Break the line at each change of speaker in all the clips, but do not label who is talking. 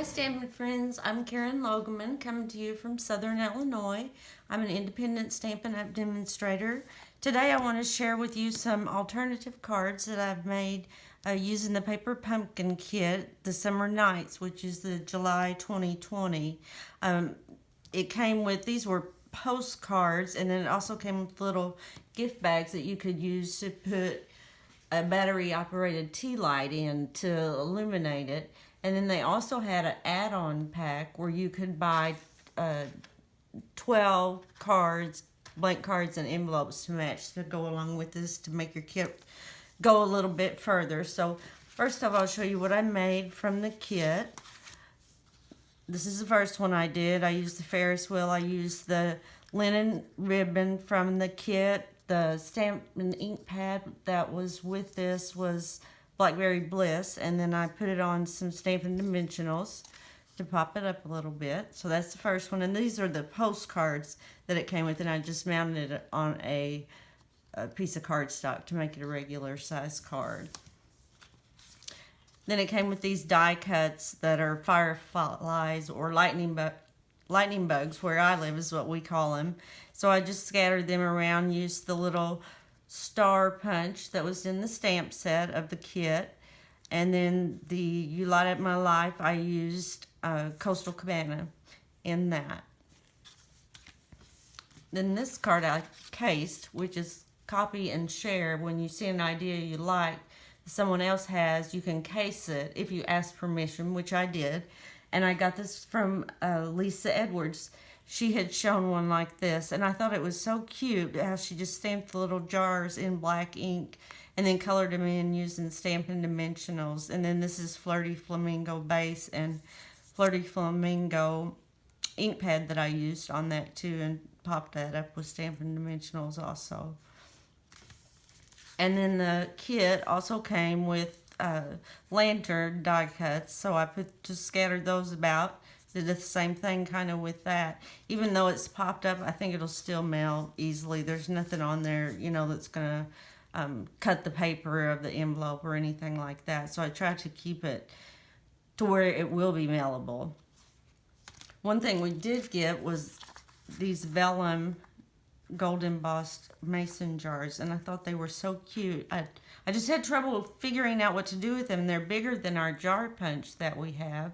Hi, Stampin' friends. I'm Karen Logeman, coming to you from Southern Illinois. I'm an independent Stampin' Up demonstrator. Today, I want to share with you some alternative cards that I've made using the Paper Pumpkin Kit, the Summer Nights, which is the July 2020. It came with, these were postcards, and then it also came with little gift bags that you could use to put a battery operated tea light in to illuminate it. And then they also had an add-on pack where you could buy 12 cards, blank cards and envelopes to match to go along with this to make your kit go a little bit further. So first off, I'll show you what I made from the kit. This is the first one I did. I used the Ferris wheel. I used the linen ribbon from the kit. The stamp and ink pad that was with this was Blackberry Bliss, and then I put it on some Stampin' Dimensionals to pop it up a little bit. So that's the first one, and these are the postcards that it came with, and I just mounted it on a piece of cardstock to make it a regular size card. Then it came with these die cuts that are fireflies or lightning bugs, where I live is what we call them. So I just scattered them around, used the little star punch that was in the stamp set of the kit. And then the You Light Up My Life, I used Coastal Cabana in that. Then this card I cased, which is copy and share. When you see an idea you like, someone else has, you can case it if you ask permission, which I did. And I got this from Lisa Edwards. She had shown one like this, and I thought it was so cute how she just stamped the little jars in black ink and then colored them in using Stampin' Dimensionals. And then this is Flirty Flamingo base and Flirty Flamingo ink pad that I used on that too, and popped that up with Stampin' Dimensionals also. And then the kit also came with lantern die cuts, so I just scattered those about. Did the same thing kind of with that. Even though it's popped up, I think it'll still melt easily. There's nothing on there, that's going to cut the paper of the envelope or anything like that. So I tried to keep it to where it will be mailable. One thing we did get was these vellum gold embossed mason jars, and I thought they were so cute. I just had trouble figuring out what to do with them. They're bigger than our jar punch that we have,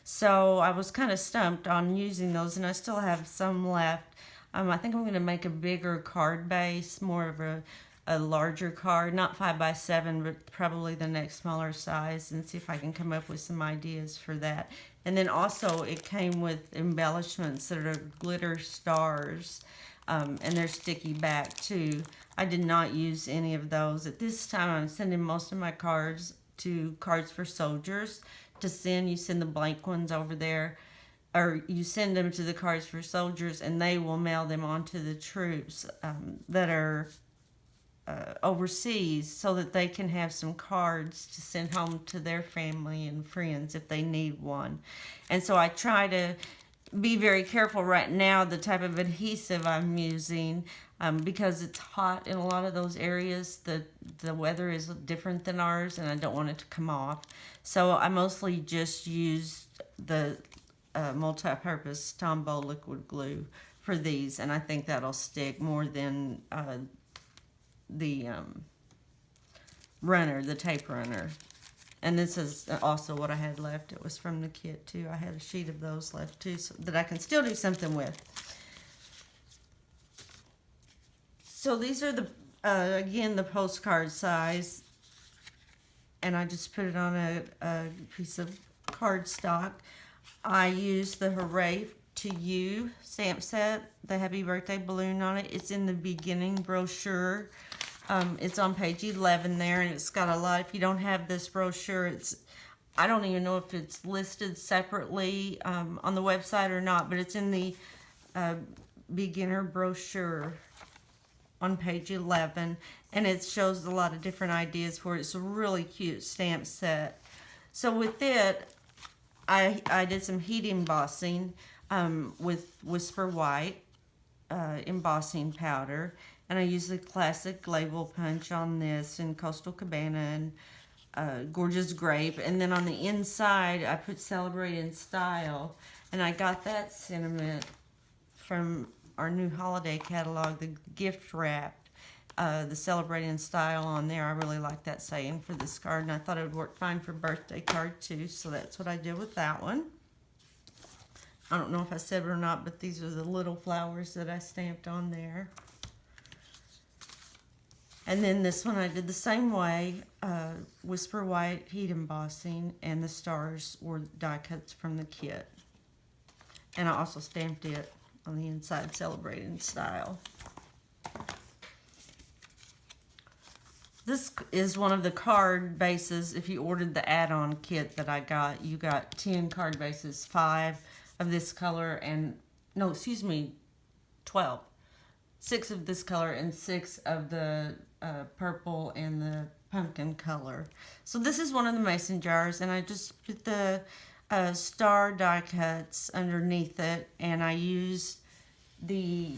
so I was kind of stumped on using those, and I still have some left. I think I'm going to make a bigger card base, more of a larger card, not 5x7, but probably the next smaller size, and see if I can come up with some ideas for that. And then also it came with embellishments that are glitter stars. And they're sticky back too. I did not use any of those. At this time, I'm sending most of my cards to Cards for Soldiers to send. You send the blank ones over there, or you send them to the Cards for Soldiers, and they will mail them on to the troops that are overseas, so that they can have some cards to send home to their family and friends if they need one. And so I try to be very careful right now the type of adhesive I'm using, because it's hot in a lot of those areas. The weather is different than ours, and I don't want it to come off. So I mostly just used the multi-purpose Tombow liquid glue for these, and I think that'll stick more than the runner, the tape runner. And this is also what I had left. It was from the kit too. I had a sheet of those left too, so that I can still do something with. So these are the, again, the postcard size. And I just put it on a piece of cardstock. I used the Hooray to You stamp set, the happy birthday balloon on it. It's in the beginning brochure. It's on page 11 there, and it's got a lot. If you don't have this brochure, I don't even know if it's listed separately on the website or not, but it's in the beginner brochure on page 11, and it shows a lot of different ideas for it. It's a really cute stamp set. So with it, I did some heat embossing with Whisper White embossing powder. And I used the classic label punch on this in Coastal Cabana, and Gorgeous Grape. And then on the inside, I put Celebrate in Style. And I got that sentiment from our new holiday catalog, the gift wrapped, the Celebrate in Style on there. I really like that saying for this card, and I thought it would work fine for birthday card too, so that's what I did with that one. I don't know if I said it or not, but these are the little flowers that I stamped on there. And then this one I did the same way, Whisper White heat embossing, and the stars were die cuts from the kit. And I also stamped it on the inside, Celebrate in Style. This is one of the card bases. If you ordered the add-on kit that I got, you got 10 card bases, 5 of this color, and, no, excuse me, 12. 6 of this color and 6 of the purple and the pumpkin color. So this is one of the mason jars, and I just put the star die cuts underneath it, and I used the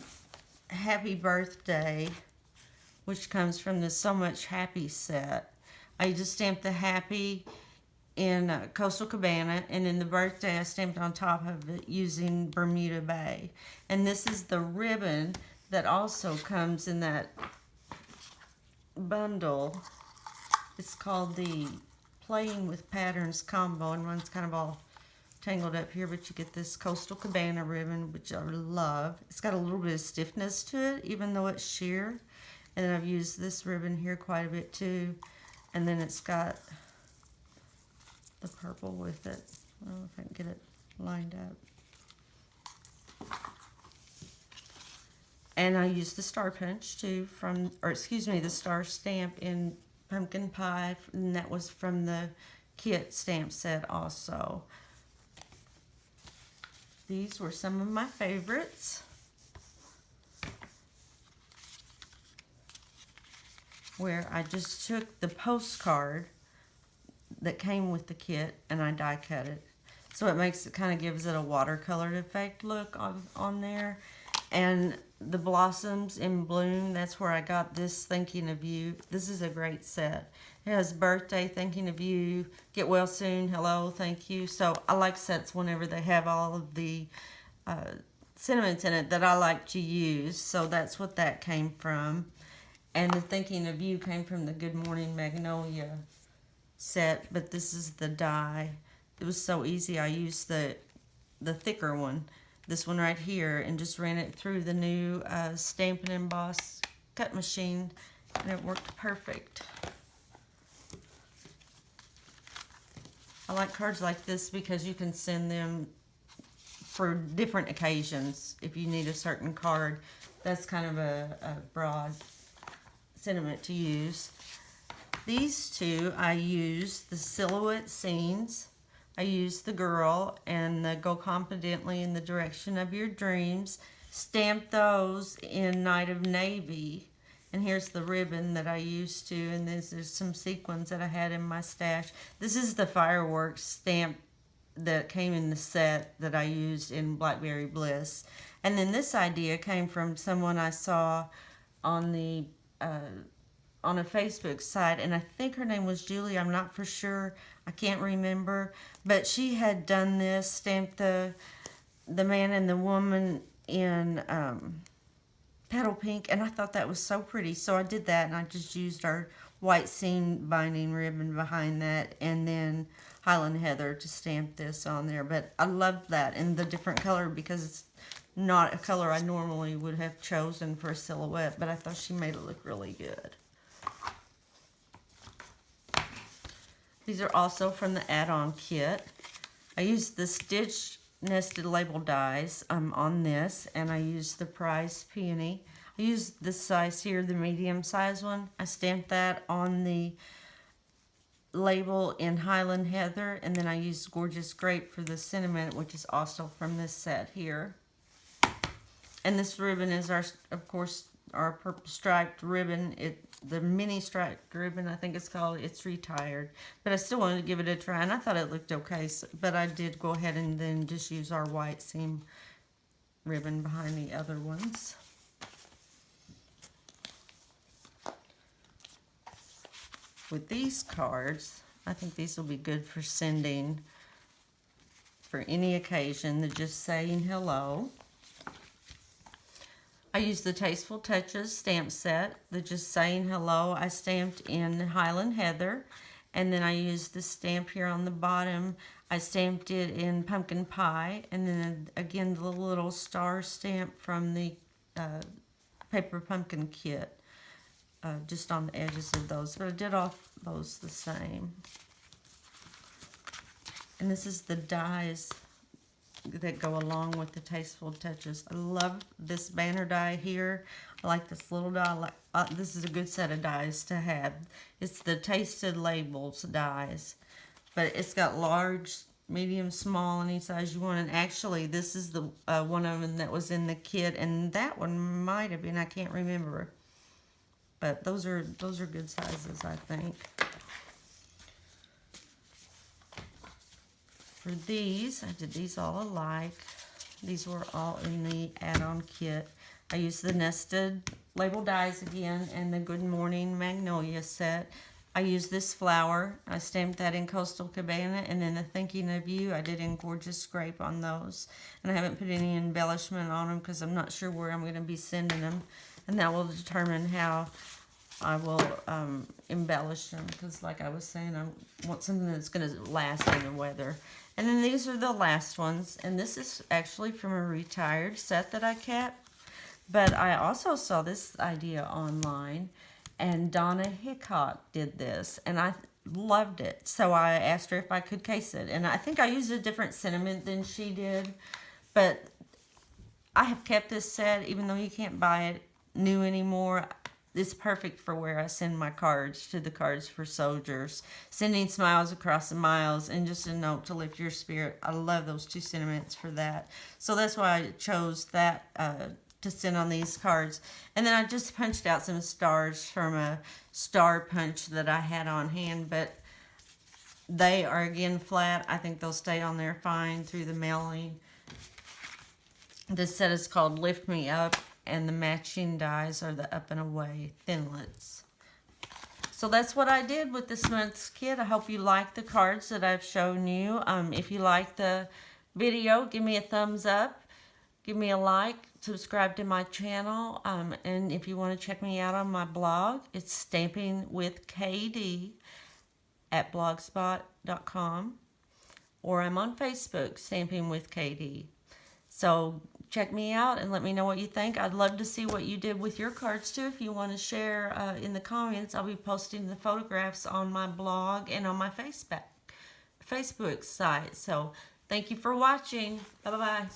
Happy Birthday, which comes from the So Much Happy set. I just stamped the Happy in Coastal Cabana, and in the birthday I stamped on top of it using Bermuda Bay. And this is the ribbon that also comes in that bundle. It's called the Playing with Patterns combo, and mine's kind of all tangled up here, but you get this Coastal Cabana ribbon, which I love. It's got a little bit of stiffness to it, even though it's sheer. And then I've used this ribbon here quite a bit too. And then it's got the purple with it. I don't know if I can get it lined up. And I used the star punch too the star stamp in Pumpkin Pie, and that was from the kit stamp set also. These were some of my favorites. Where I just took the postcard that came with the kit and I die cut it. So it kind of gives it a watercolored effect look on there. And the blossoms in bloom, that's where I got this Thinking of You. This is a great set. It has birthday, thinking of you, get well soon, hello, thank you. So I like sets whenever they have all of the sentiments in it that I like to use. So that's what that came from. And the Thinking of You came from the Good Morning Magnolia set, but this is the die. It was so easy. I used the thicker one, this one right here, and just ran it through the new Stampin' Emboss cut machine, and it worked perfect. I like cards like this because you can send them for different occasions. If you need a certain card, that's kind of a broad sentiment to use. These two, I used the Silhouette Scenes. I used the Girl and the Go Confidently in the Direction of Your Dreams. Stamped those in Night of Navy. And here's the ribbon that I used to, and there's some sequins that I had in my stash. This is the Fireworks stamp that came in the set that I used in Blackberry Bliss. And then this idea came from someone I saw on the on a Facebook site, and I think her name was Julie. I'm not for sure. I can't remember. But she had done this, stamped the man and the woman in petal pink, and I thought that was so pretty. So I did that, and I just used our white seam binding ribbon behind that, and then Highland Heather to stamp this on there. But I loved that in the different color because it's not a color I normally would have chosen for a silhouette, but I thought she made it look really good. These are also from the add-on kit. I used the stitch nested label dies on this, and I used the Prize Peony. I used this size here, the medium size one. I stamped that on the label in Highland Heather, and then I used Gorgeous Grape for the sentiment, which is also from this set here. And this ribbon is of course, our purple striped ribbon. The mini striped ribbon, I think it's called. It's retired, but I still wanted to give it a try, and I thought it looked okay. But I did go ahead and then just use our white seam ribbon behind the other ones. With these cards, I think these will be good for sending for any occasion. They're just saying hello. I used the Tasteful Touches stamp set. They're just saying hello. I stamped in Highland Heather. And then I used the stamp here on the bottom. I stamped it in Pumpkin Pie. And then again, the little star stamp from the Paper Pumpkin kit. Just on the edges of those. But I did all those the same. And this is the dies that go along with the Tasteful Touches. I love this banner die here. I like this little die. This is a good set of dies to have. It's the Tasted Labels dies. But it's got large, medium, small, any size you want. And actually, this is the one of them that was in the kit. And that one might have been, I can't remember. But those are good sizes, I think. For these, I did these all alike. These were all in the add-on kit. I used the nested label dies again and the Good Morning Magnolia set. I used this flower. I stamped that in Coastal Cabana, and then the Thinking of You I did in Gorgeous Scrape on those. And I haven't put any embellishment on them because I'm not sure where I'm going to be sending them. And that will determine how I will embellish them, because like I was saying, I want something that's going to last in the weather. And then these are the last ones, and this is actually from a retired set that I kept. But I also saw this idea online, and Donna Hickok did this, and I loved it. So I asked her if I could case it, and I think I used a different sentiment than she did. But I have kept this set, even though you can't buy it new anymore. It's perfect for where I send my cards to the Cards for Soldiers. Sending smiles across the miles and just a note to lift your spirit. I love those two sentiments for that. So that's why I chose that to send on these cards. And then I just punched out some stars from a star punch that I had on hand. But they are, again, flat. I think they'll stay on there fine through the mailing. This set is called Lift Me Up. And the matching dies are the Up and Away Thinlits. So that's what I did with this month's kit. I hope you like the cards that I've shown you. If you like the video, give me a thumbs up. Give me a like. Subscribe to my channel. And if you want to check me out on my blog, it's Stamping with KD at blogspot.com. Or I'm on Facebook, Stamping with KD. So check me out and let me know what you think. I'd love to see what you did with your cards too. If you want to share in the comments, I'll be posting the photographs on my blog and on my Facebook site. So thank you for watching. Bye-bye.